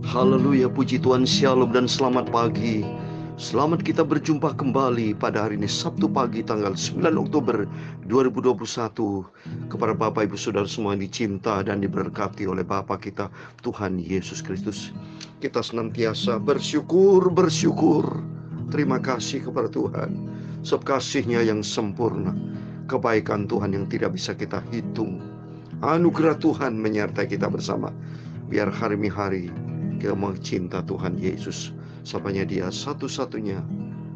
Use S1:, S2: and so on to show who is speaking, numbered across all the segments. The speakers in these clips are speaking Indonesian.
S1: Haleluya, puji Tuhan, shalom dan selamat pagi. Selamat kita berjumpa kembali pada hari ini, Sabtu pagi tanggal 9 Oktober 2021. Kepada Bapak Ibu Saudara semua yang dicinta dan diberkati oleh Bapa kita, Tuhan Yesus Kristus, kita senantiasa bersyukur. Terima kasih kepada Tuhan, sebab kasih-Nya yang sempurna, kebaikan Tuhan yang tidak bisa kita hitung, anugerah Tuhan menyertai kita bersama. Biar hari-hari kita mencinta Tuhan Yesus, sapanya Dia satu-satunya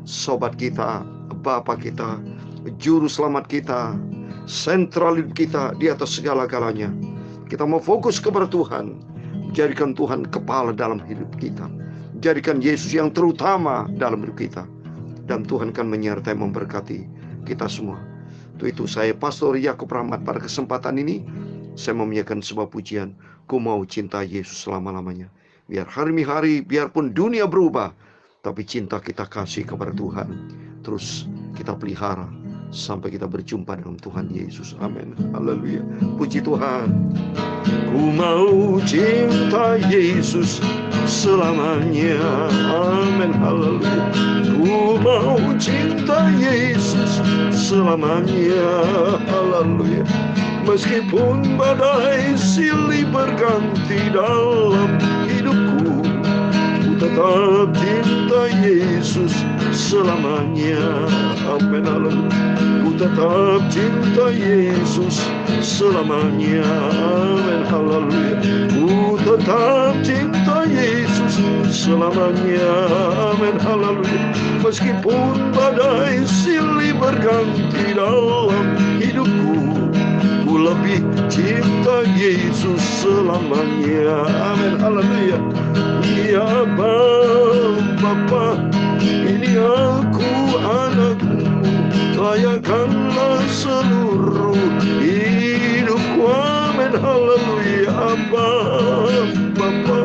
S1: sobat kita, Bapa kita, juru selamat kita, sentral hidup kita di atas segala-galanya. Kita mau fokus kepada Tuhan, jadikan Tuhan kepala dalam hidup kita, jadikan Yesus yang terutama dalam hidup kita, dan Tuhan akan menyertai memberkati kita semua. Untuk itu saya Pastor Yakub Rahmat, pada kesempatan ini saya menyanyikan sebuah pujian, ku mau cinta Yesus selama-lamanya. Biar hari-hari, biarpun dunia berubah, tapi cinta kita kasih kepada Tuhan terus kita pelihara sampai kita berjumpa dengan Tuhan Yesus. Amin. Haleluya. Puji Tuhan. Ku mau cinta Yesus selamanya. Amin. Haleluya. Ku mau cinta Yesus selamanya. Haleluya. Meskipun badai silih berganti dalam hidupku, ku tetap cinta Yesus selamanya. Amin. Ku tetap cinta Yesus selamanya. Amin. Haleluya. Ku tetap cinta Yesus selamanya. Amin. Haleluya. Meskipun badai silih berganti dalam hidupku, ku lebih cinta Yesus selamanya. Amin. Haleluya. Ya Bapa, ini aku anakmu, layakanlah seluruh hidupku. Amin. Haleluya. Bapa,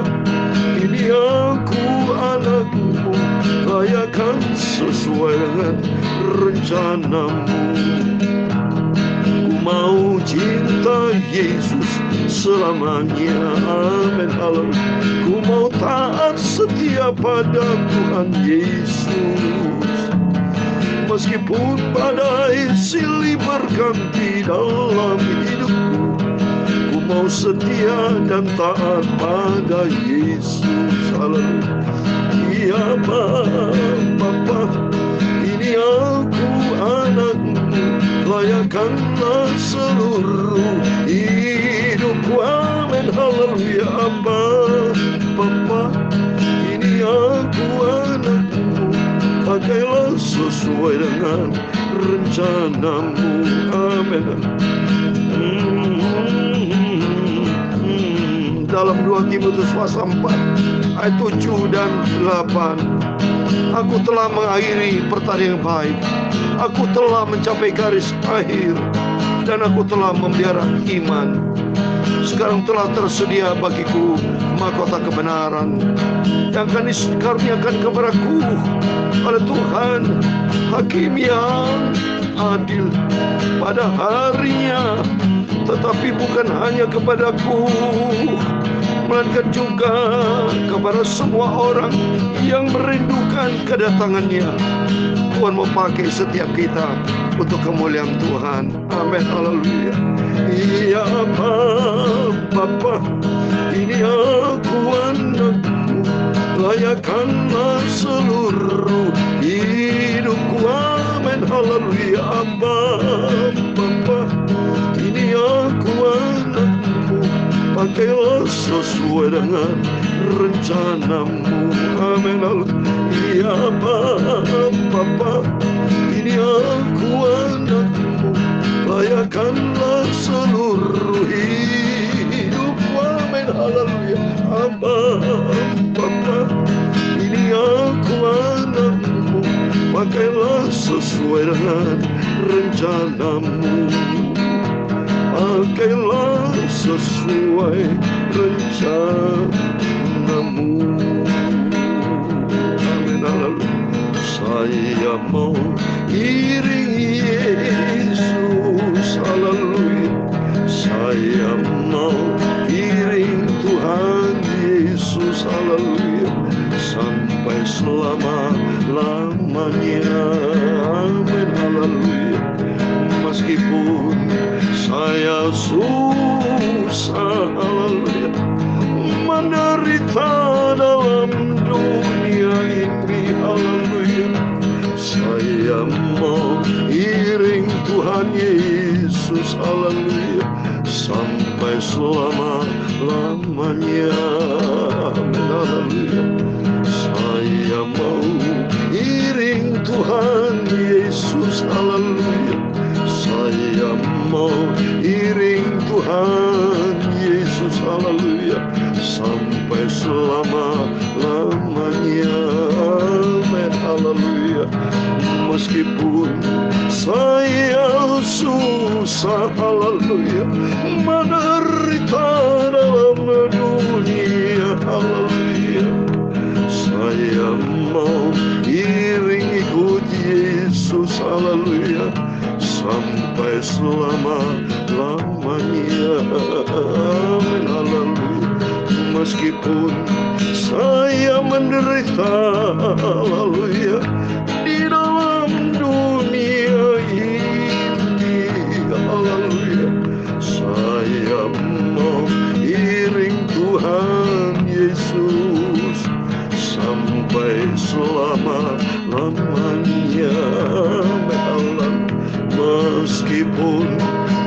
S1: ini aku anakmu, layakan sesuai dengan rencanamu. Mau cinta Yesus selamanya. Amin. Haleluya. Ku mau taat setia pada Tuhan Yesus, meskipun badai silih berganti dalam hidupku. Ku mau setia dan taat pada Yesus. Haleluya. Ya Bapa, ini aku anakmu, layakanlah seluruh hidupku. Amin. Haleluya. Bapa, ini aku anakmu, pakailah sesuai dengan rencanamu. Amin. Dalam 2 Timotius pasal 4 ayat 7 dan 8, aku telah mengakhiri pertandingan baik, aku telah mencapai garis akhir, dan aku telah memelihara iman. Sekarang telah tersedia bagiku mahkota kebenaran yang akan dikaruniakan kepadaku oleh Tuhan, Hakim yang adil pada harinya. Tetapi bukan hanya kepadaku, melainkan juga kepada semua orang yang merindukan kedatangannya. Tuhan mau pakai setiap kita untuk kemuliaan Tuhan. Amin. Haleluya. Ya Bapa, ini aku anakmu, layakanlah seluruh hidupku. Amin. Haleluya. Bapa, ini aku anakmu, pakailah sesuai dengan rencanamu. Amin. Ya Bapa, ini aku anakmu, layakanlah seluruh hidupku. Amin. Haleluya. Bapa, ini aku anakmu, pakailah sesuai dengan rencanamu. Pakailah sesuai rencanamu. Amin. Haleluya. Saya mau iringi Yesus. Haleluya. Saya mau iring Tuhan Yesus Yesus, haleluya, sampai selama-lamanya. Amin, haleluya. Meskipun saya susah, haleluya, menderita dalam dunia ini, haleluya, saya mau iring Tuhan Yesus, haleluya, sampai selama-lamanya. Haleluya. Saya mau iring Tuhan Yesus, haleluya. Saya mau iring Tuhan Yesus, haleluya, sampai selama-lamanya. Amin, haleluya. Meskipun saya susah, haleluya, menderita dalam dunia, haleluya, saya mau iring ikut Yesus, haleluya, sampai selama-lamanya. Amin, haleluya. Meskipun saya menderita, haleluya, di dalam dunia ini, haleluya, saya mau iring Tuhan Yesus sampai selama-lamanya. Meskipun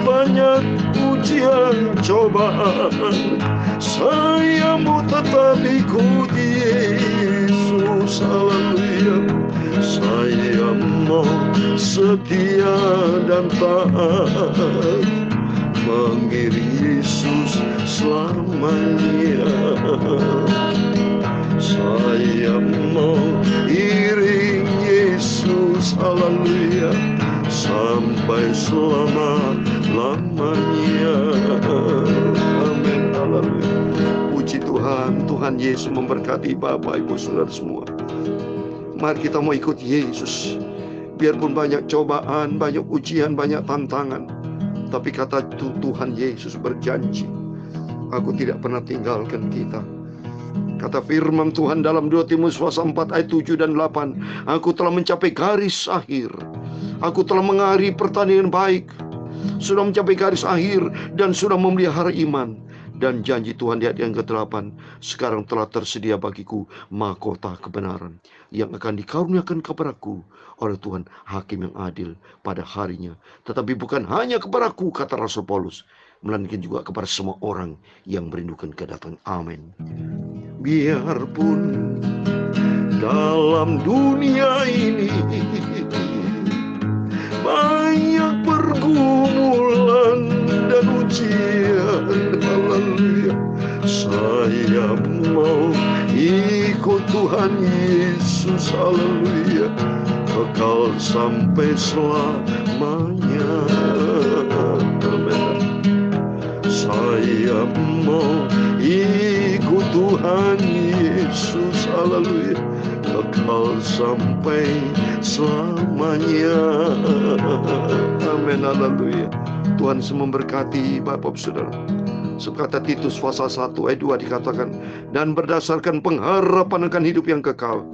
S1: banyak ujian cobaan, saya mau tetap ikut Yesus, haleluya. Saya mau setia dan taat mengiring Yesus selamanya. Saya mau iring Yesus, haleluya, sampai selama-lamanya. Amin, haleluya. Puji Tuhan, Tuhan Yesus memberkati Bapak Ibu Saudara semua. Mari kita mau ikut Yesus. Biarpun banyak cobaan, banyak ujian, banyak tantangan, tapi kata Tuhan Yesus berjanji, aku tidak pernah tinggalkan kita. Kata firman Tuhan dalam 2 Timotius pasal 4 ayat 7 dan 8, aku telah mencapai garis akhir. Aku telah mengakhiri pertandingan baik, sudah mencapai garis akhir, dan sudah memelihara iman. Dan janji Tuhan di ayat yang ke-8, sekarang telah tersedia bagiku mahkota kebenaran yang akan dikaruniakan kepadaku oleh Tuhan Hakim yang adil pada harinya. Tetapi bukan hanya kepadaku, kata Rasul Paulus, melainkan juga kepada semua orang yang merindukan kedatangan. Amin. Biarpun dalam dunia ini banyak pergumulan dan ujian, haleluya, saya mau ikut Tuhan Yesus, haleluya, kekal sampai selamanya. Amin. Saya mau ikut Tuhan Yesus, haleluya, kekal sampai selamanya. Amin, haleluya. Tuhan memberkati Bapak Saudara. Sekata Titus pasal 1 ayat 2 dikatakan, dan berdasarkan pengharapan akan hidup yang kekal,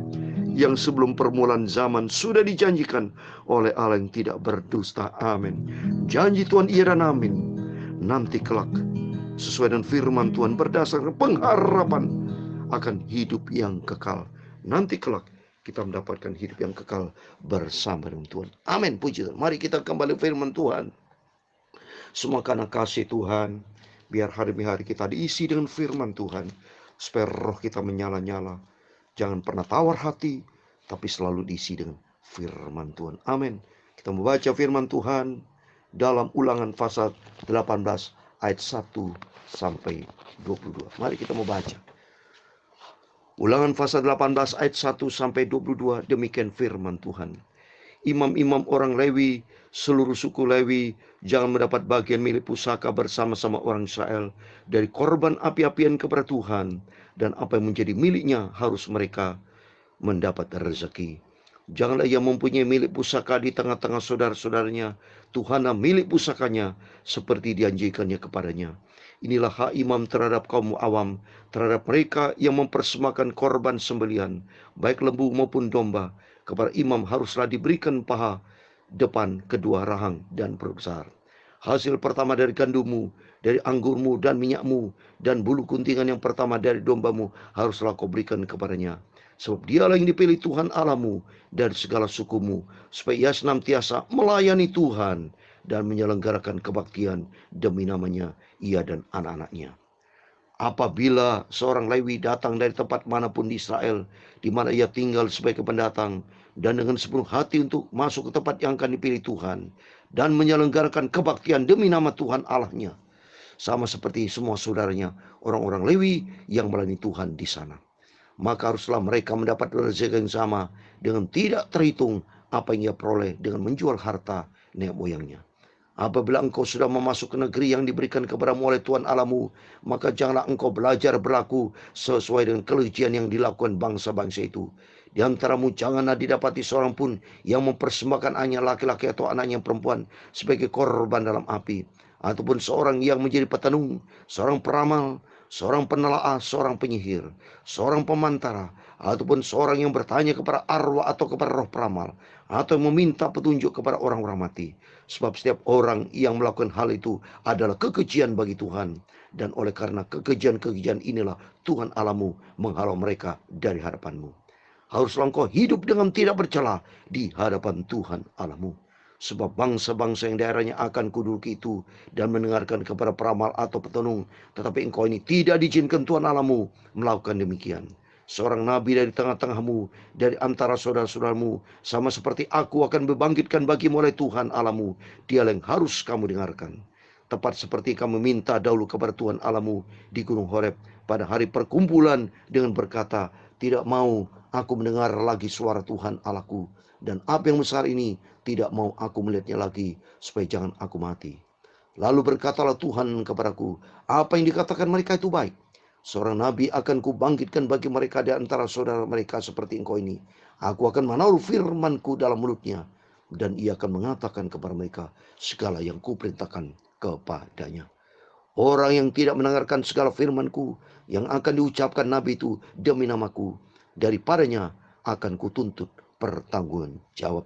S1: yang sebelum permulaan zaman sudah dijanjikan oleh Allah yang tidak berdusta. Amin. Janji Tuhan iya dan amin. Nanti kelak sesuai dengan firman Tuhan, berdasarkan pengharapan akan hidup yang kekal. Nanti kelak kita mendapatkan hidup yang kekal bersama dengan Tuhan. Amin, puji Tuhan. Mari kita kembali firman Tuhan. Semua karena kasih Tuhan, biar hari demi hari kita diisi dengan firman Tuhan, supaya roh kita menyala-nyala. Jangan pernah tawar hati, tapi selalu diisi dengan firman Tuhan. Amin. Kita membaca firman Tuhan dalam Ulangan pasal 18 ayat 1 sampai 22. Mari kita membaca. Ulangan pasal 18 ayat 1 sampai 22, demikian firman Tuhan. Imam-imam orang Lewi, seluruh suku Lewi, jangan mendapat bagian milik pusaka bersama-sama orang Israel dari korban api-apian kepada Tuhan, dan apa yang menjadi miliknya harus mereka mendapat rezeki. Janganlah ia mempunyai milik pusaka di tengah-tengah saudara-saudaranya. Tuhanlah milik pusakanya seperti dijanjikannya kepadanya. Inilah hak imam terhadap kaum awam, terhadap mereka yang mempersembahkan korban sembelihan, baik lembu maupun domba. Kepada imam haruslah diberikan paha depan, kedua rahang, dan perut besar. Hasil pertama dari gandummu, dari anggurmu dan minyakmu, dan bulu kuntingan yang pertama dari dombamu, haruslah kau berikan kepadanya. Sebab dialah yang dipilih Tuhan Allahmu dari segala sukumu, supaya ia senantiasa melayani Tuhan dan menyelenggarakan kebaktian demi namanya, ia dan anak-anaknya. Apabila seorang Lewi datang dari tempat manapun di Israel, di mana ia tinggal sebagai pendatang, dan dengan sepenuh hati untuk masuk ke tempat yang akan dipilih Tuhan, dan menyelenggarakan kebaktian demi nama Tuhan Allahnya, sama seperti semua saudaranya, orang-orang Lewi yang melayani Tuhan di sana, maka haruslah mereka mendapat rezeki yang sama, dengan tidak terhitung apa yang ia peroleh dengan menjual harta nenek moyangnya. Apabila engkau sudah memasuk ke negeri yang diberikan kepadamu oleh Tuhan Allahmu, maka janganlah engkau belajar berlaku sesuai dengan kelicikan yang dilakukan bangsa-bangsa itu. Di antaramu janganlah didapati seorang pun yang mempersembahkan anaknya laki-laki atau anaknya perempuan sebagai korban dalam api, ataupun seorang yang menjadi petenung, seorang peramal, seorang penelaah, seorang penyihir, seorang pemantara, ataupun seorang yang bertanya kepada arwah atau kepada roh peramal, atau meminta petunjuk kepada orang-orang mati. Sebab setiap orang yang melakukan hal itu adalah kekejian bagi Tuhan. Dan oleh karena kekejian-kekejian inilah Tuhan Allahmu menghalau mereka dari hadapanmu. Haruslah engkau hidup dengan tidak bercela di hadapan Tuhan Allahmu. Sebab bangsa-bangsa yang daerahnya akan kududuki itu dan mendengarkan kepada peramal atau petenung. Tetapi engkau ini tidak diizinkan Tuhan Allahmu melakukan demikian. Seorang nabi dari tengah-tengahmu, dari antara saudara-saudaramu, sama seperti aku akan membangkitkan bagimu oleh Tuhan Allahmu. Dia yang harus kamu dengarkan. Tepat seperti kamu minta dahulu kepada Tuhan Allahmu di Gunung Horeb pada hari perkumpulan dengan berkata, tidak mau aku mendengar lagi suara Tuhan Allahku, dan api yang besar ini tidak mau aku melihatnya lagi, supaya jangan aku mati. Lalu berkatalah Tuhan kepadaku, apa yang dikatakan mereka itu baik. Seorang nabi akan kubangkitkan bagi mereka di antara saudara mereka seperti engkau ini. Aku akan menaruh firmanku dalam mulutnya, dan ia akan mengatakan kepada mereka segala yang kuperintahkan kepadanya. Orang yang tidak mendengarkan segala firmanku yang akan diucapkan nabi itu demi namaku, daripadanya akan kutuntut pertanggungan jawab.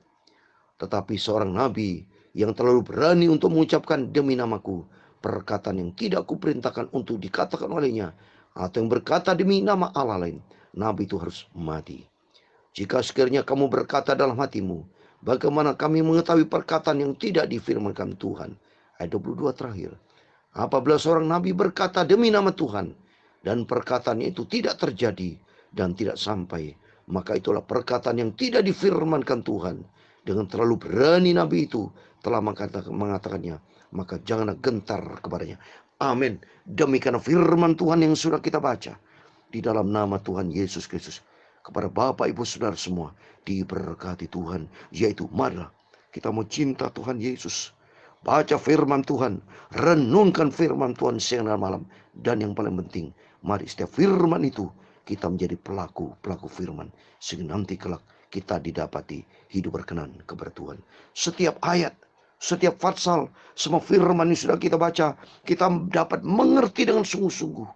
S1: Tetapi seorang nabi yang terlalu berani untuk mengucapkan demi namaku perkataan yang tidak kuperintahkan untuk dikatakan olehnya, atau yang berkata demi nama Allah lain, nabi itu harus mati. Jika sekiranya kamu berkata dalam hatimu, bagaimana kami mengetahui perkataan yang tidak difirmankan Tuhan? Ayat 22 terakhir. Apabila seorang nabi berkata demi nama Tuhan, dan perkataannya itu tidak terjadi dan tidak sampai, maka itulah perkataan yang tidak difirmankan Tuhan. Dengan terlalu berani nabi itu telah mengatakannya, maka janganlah gentar kepadanya. Amin. Demikian firman Tuhan yang sudah kita baca di dalam nama Tuhan Yesus Kristus. Kepada Bapak Ibu Saudara semua diberkati Tuhan, yaitu marilah kita mau cinta Tuhan Yesus. Baca firman Tuhan, renungkan firman Tuhan siang dan malam. Dan yang paling penting, mari setiap firman itu kita menjadi pelaku firman, sehingga nanti kelak kita didapati hidup berkenan kepada Tuhan. Setiap ayat, setiap fatsal, semua firman yang sudah kita baca, kita dapat mengerti dengan sungguh-sungguh,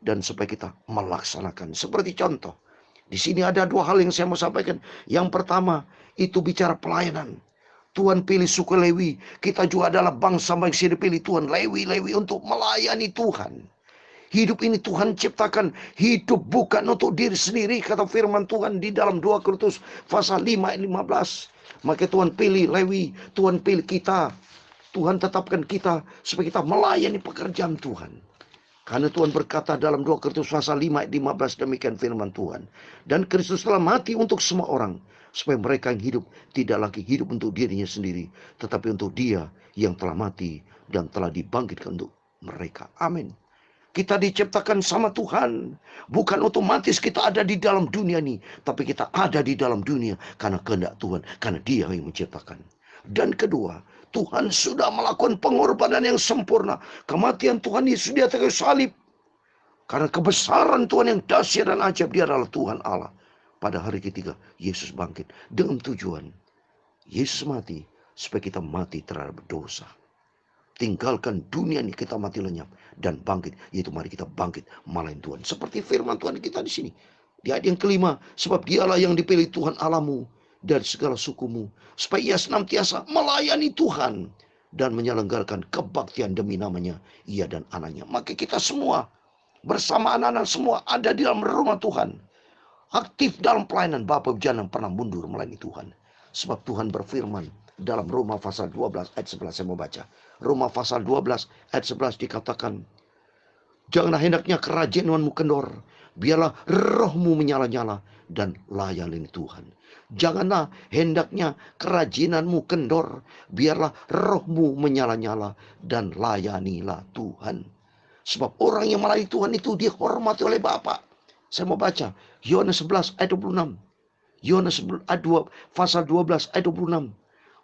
S1: dan supaya kita melaksanakan. Seperti contoh, di sini ada dua hal yang saya mau sampaikan. Yang pertama, itu bicara pelayanan. Tuhan pilih suku Lewi. Kita juga adalah bangsa-bangsa yang dipilih Tuhan. Lewi untuk melayani Tuhan. Hidup ini Tuhan ciptakan. Hidup bukan untuk diri sendiri, kata firman Tuhan di dalam 2 Korintus pasal 5 ayat 15. Maka Tuhan pilih Lewi. Tuhan pilih kita. Tuhan tetapkan kita supaya kita melayani pekerjaan Tuhan. Karena Tuhan berkata dalam 2 Korintus pasal 5 ayat 15, demikian firman Tuhan. Dan Kristus telah mati untuk semua orang, supaya mereka yang hidup tidak lagi hidup untuk dirinya sendiri, tetapi untuk Dia yang telah mati dan telah dibangkitkan untuk mereka. Amin. Kita diciptakan sama Tuhan. Bukan otomatis kita ada di dalam dunia ini, tapi kita ada di dalam dunia karena kehendak Tuhan, karena Dia yang menciptakan. Dan kedua, Tuhan sudah melakukan pengorbanan yang sempurna. Kematian Tuhan Yesus di atas kayu salib. Karena kebesaran Tuhan yang dahsyat dan ajaib, Dia adalah Tuhan Allah. Pada hari ketiga, Yesus bangkit dengan tujuan. Yesus mati supaya kita mati terhadap dosa. tinggalkan dunia ini, kita mati lenyap dan bangkit, yaitu mari kita bangkit melayani Tuhan. Seperti firman Tuhan kita di sini. Di ayat yang kelima, sebab dialah yang dipilih Tuhan Allahmu dari segala sukumu, supaya ia senantiasa melayani Tuhan dan menyelenggarakan kebaktian demi namanya, ia dan anaknya. Maka kita semua bersama anak-anak semua ada di dalam rumah Tuhan, aktif dalam pelayanan. Bapak jangan pernah mundur melayani Tuhan. Sebab Tuhan berfirman dalam Roma pasal 12 ayat 11, saya mau baca. Roma pasal 12 ayat 11 dikatakan, janganlah hendaknya kerajianmu kendor, biarlah rohmu menyala-nyala dan layani Tuhan. Janganlah hendaknya kerajinanmu kendor, biarlah rohmu menyala-nyala dan layanilah Tuhan. Sebab orang yang melayani Tuhan itu dihormati oleh Bapa. Saya mau baca Yohanes 11 ayat 26. Yohanes pasal 12 ayat 26.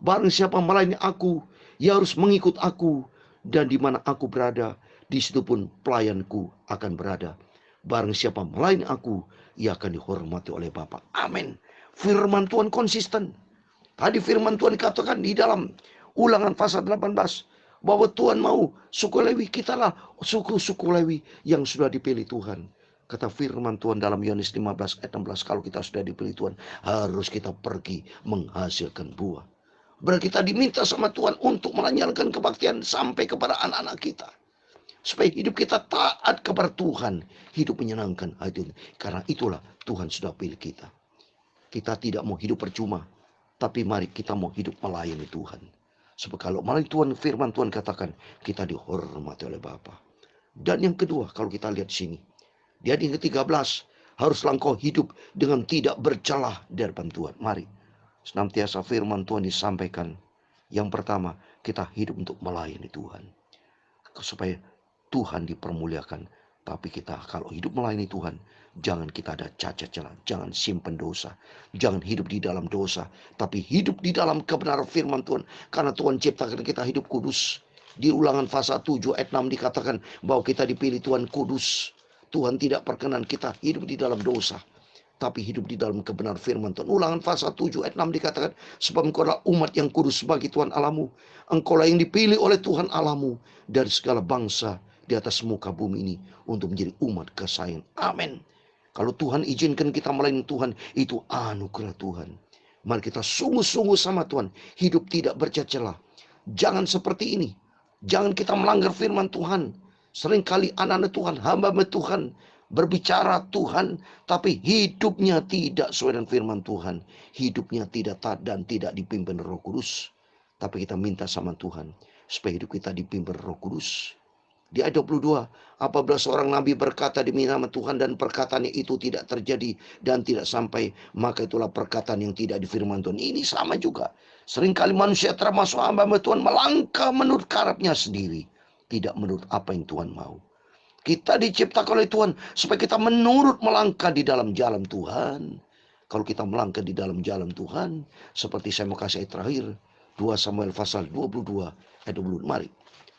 S1: Barang siapa melayani aku, ia harus mengikut aku, dan di mana aku berada, di situ pun pelayanku akan berada. Barang siapa melayani aku, ia akan dihormati oleh Bapa. Amin. Firman Tuhan konsisten. Tadi firman Tuhan katakan di dalam Ulangan pasal 18 bahwa Tuhan mau suku Lewi, kitalah suku-suku Lewi yang sudah dipilih Tuhan. Kata firman Tuhan dalam Yohanes 15 ayat 16, kalau kita sudah dipilih Tuhan, harus kita pergi menghasilkan buah. Berarti kita diminta sama Tuhan untuk melancarkan kebaktian sampai kepada anak-anak kita. Supaya hidup kita taat kepada Tuhan, hidup menyenangkan hati. Karena itulah Tuhan sudah pilih kita. Kita tidak mau hidup percuma, tapi mari kita mau hidup melayani Tuhan. Sebab kalau melayani Tuhan, firman Tuhan katakan, kita dihormati oleh Bapa. Dan yang kedua, kalau kita lihat di sini, di ayat yang ke-13, haruslah engkau hidup dengan tidak bercelah di hadapan Tuhan. Mari, senantiasa firman Tuhan disampaikan. Yang pertama, kita hidup untuk melayani Tuhan. Supaya Tuhan dipermuliakan. Tapi kita kalau hidup melayani Tuhan, jangan kita ada cacat celah, jangan simpan dosa, jangan hidup di dalam dosa, tapi hidup di dalam kebenaran firman Tuhan. Karena Tuhan ciptakan kita hidup kudus. Di Ulangan pasal 7 ayat 6 dikatakan bahwa kita dipilih Tuhan kudus. Tuhan tidak perkenan kita hidup di dalam dosa, tapi hidup di dalam kebenaran firman Tuhan. Ulangan pasal 7 ayat 6 dikatakan, sebab engkau adalah umat yang kudus bagi Tuhan Allahmu. Engkaulah yang dipilih oleh Tuhan Allahmu dari segala bangsa di atas muka bumi ini untuk menjadi umat kesayangan. Amin. Kalau Tuhan izinkan kita melayani Tuhan, itu anugerah Tuhan. Mari kita sungguh-sungguh sama Tuhan, hidup tidak bercela. Jangan seperti ini. Jangan kita melanggar firman Tuhan. Seringkali anak-anak Tuhan, hamba-hamba Tuhan berbicara Tuhan, tapi hidupnya tidak sesuai dengan firman Tuhan. Hidupnya tidak taat dan tidak dipimpin Roh Kudus. Tapi kita minta sama Tuhan supaya hidup kita dipimpin Roh Kudus. Di ayat 22, apabila seorang nabi berkata demi nama Tuhan dan perkataannya itu tidak terjadi dan tidak sampai, maka itulah perkataan yang tidak difirman Tuhan. Ini sama juga. Seringkali manusia termasuk hamba Tuhan melangkah menurut karepnya sendiri, tidak menurut apa yang Tuhan mau. Kita diciptakan oleh Tuhan supaya kita menurut melangkah di dalam jalan Tuhan. Kalau kita melangkah di dalam jalan Tuhan, seperti saya mau kasih ayat terakhir, 2 Samuel pasal 22 ayat 20. Mari,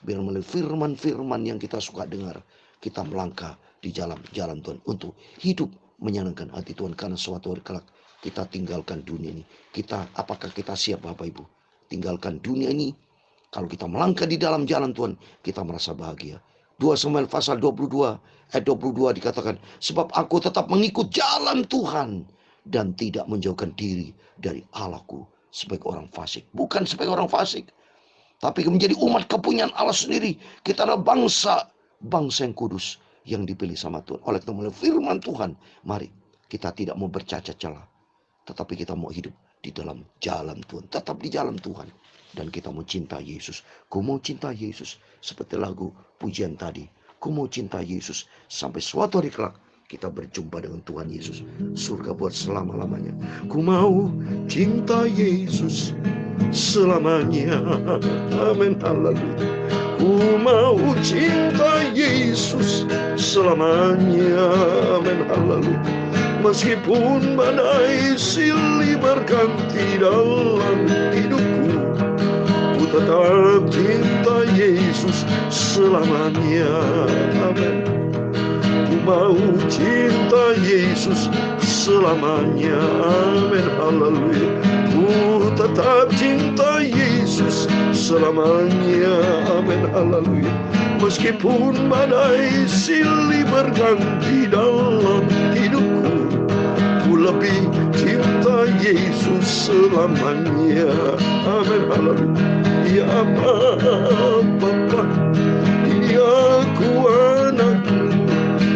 S1: biar melalui firman-firman yang kita suka dengar, kita melangkah di jalan Tuhan untuk hidup menyenangkan hati Tuhan. Karena suatu hari kelak kita tinggalkan dunia ini. Apakah kita siap Bapak Ibu? Tinggalkan dunia ini. Kalau kita melangkah di dalam jalan Tuhan, kita merasa bahagia. 2 Samuel pasal 22 ayat 22 dikatakan, sebab aku tetap mengikut jalan Tuhan dan tidak menjauhkan diri dari Allahku sebagai orang fasik. Bukan sebagai orang fasik, tapi menjadi umat kepunyaan Allah sendiri. Kita adalah bangsa yang kudus yang dipilih sama Tuhan. Oleh karena firman Tuhan, mari kita tidak mau bercacat celah, tetapi kita mau hidup di dalam jalan Tuhan, tetap di jalan Tuhan. Dan kita mau cinta Yesus. Ku mau cinta Yesus. Seperti lagu pujian tadi. Ku mau cinta Yesus. Sampai suatu hari kelak kita berjumpa dengan Tuhan Yesus. Surga buat selama-lamanya. Ku mau cinta Yesus selamanya. Amin. Haleluya. Ku mau cinta Yesus selamanya. Amin. Haleluya. Meskipun badai silih berganti dalam hidupku, ku tetap cinta Yesus selamanya. Amin. Ku mau cinta Yesus selamanya. Amin. Haleluya. Ku tetap cinta Yesus selamanya. Amin, haleluya. Meskipun badai silih bergang di dalam hidupku, ku lebih cinta Yesus selamanya. Amin, haleluya. Ya Bapa, ini aku anakmu,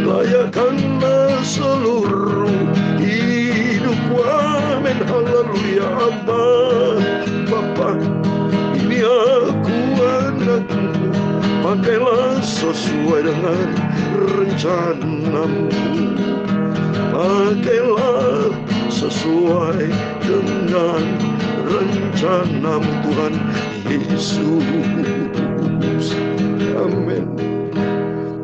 S1: layakkanlah seluruh hidupku. Amin, haleluya. Bapa, ini aku anakmu, pakailah sesuai dengan rencanamu. Pakailah sesuai dengan rencanamu Tuhan Yesus. Amin.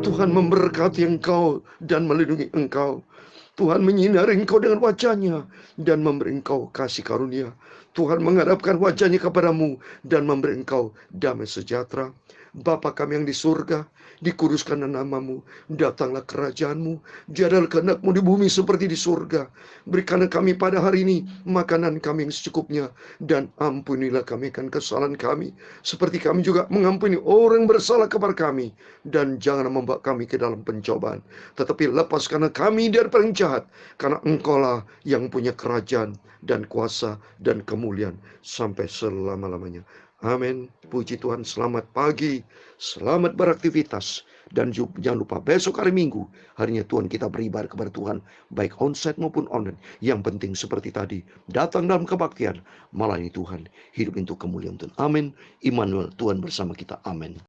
S1: Tuhan memberkati engkau dan melindungi engkau. Tuhan menyinari engkau dengan wajah-Nya dan memberi engkau kasih karunia. Tuhan menghadapkan wajah-Nya kepadamu dan memberi engkau damai sejahtera. Bapa kami yang di surga, dikuduskanlah namamu, datanglah kerajaan-Mu, jadilah kehendak-Mu di bumi seperti di surga. Berikanlah kami pada hari ini makanan kami yang secukupnya, dan ampunilah kami akan kesalahan kami, seperti kami juga mengampuni orang yang bersalah kepada kami. Dan jangan membawa kami ke dalam pencobaan, tetapi lepaskanlah kami dari yang jahat, karena Engkaulah yang punya kerajaan dan kuasa dan kemuliaan sampai selama-lamanya. Amin. Puji Tuhan, selamat pagi, selamat beraktivitas, dan jangan lupa besok hari Minggu, harinya Tuhan kita beribadah kepada Tuhan, baik onsite maupun online. Yang penting seperti tadi, datang dalam kebaktian, melayani Tuhan, hidup untuk kemuliaan Tuhan. Amin. Immanuel, Tuhan bersama kita. Amin.